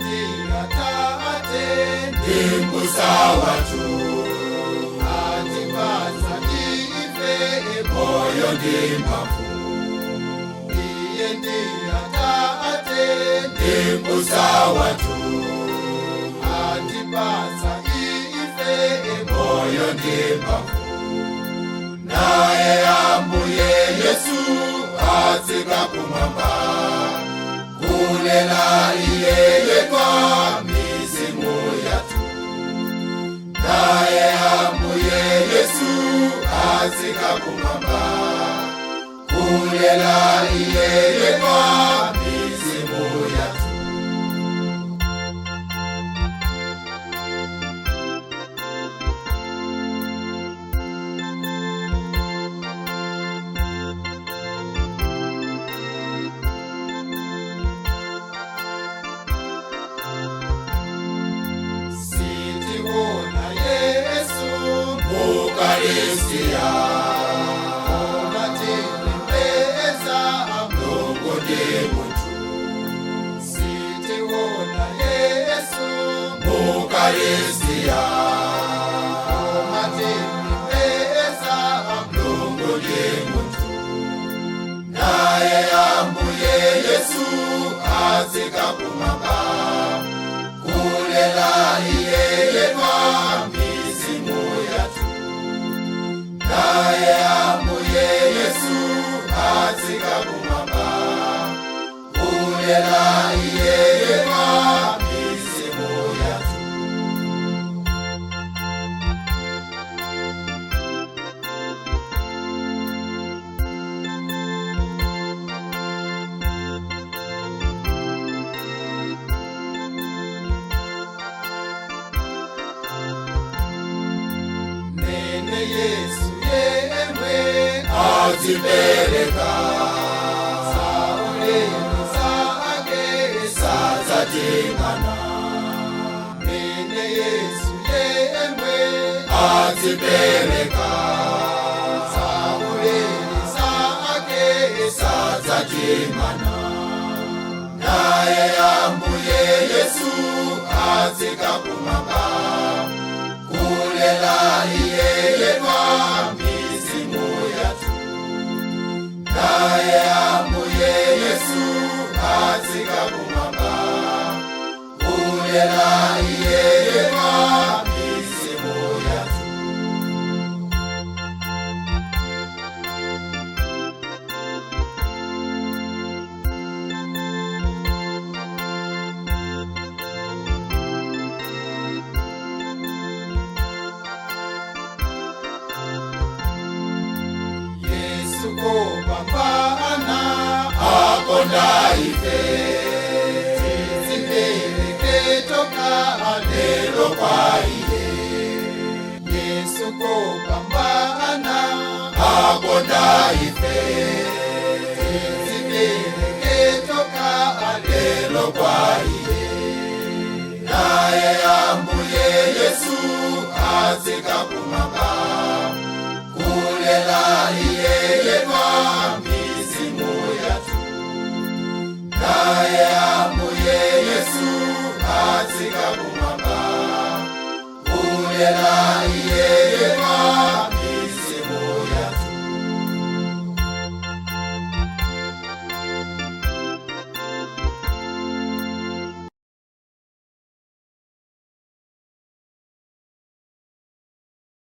ndiyatate Ndimbusa watu atipasa ife moyo ndimbafu. iye ndiyatate Ndimbusa watu atipasa ife moyo ndimbafu. Naye ambuye Yesu atsika kumwamba kulela iyeye kwa mizimu yatu. Naye ambuye Yesu atsika kumwamba kulela iyeye kwa mizimu yatu. sitiona Yesu Ukaristia unatembeza Mungu ndi mutu. sitiona Yesu Ukaristia unatembeza Mungu ndi mutu. Naye ambuye Yesu atsika kumwamba kulela iyeye kwa mizimu yatu. Naye ambuye Yesu atsika kumwamba kulela iyeye kwa mizimu yatu. nene Yesu yemwe Azipereka sauleni zake sazatimana. nene Yesu yemwe Azipereka sauleni zake sazatimana. Naye ambuye Yesu atsika kumwamba kulela iyeye kwa mizimu yatu. Naye ambuye Yesu atsika kumwamba kulela iyeye kwa mizimu yatu. Yesu kopambana Akonda ife zipereke toka lelo kwa iye. Yesu kopambana Akonda ife zipereke toka lelo kwa iye. Naye ambuye Yesu atsika kumwamba kulela iyeye kwa mizimu yatu. Naye ambuye Yesu atsika kumwamba kulela iyeye kwa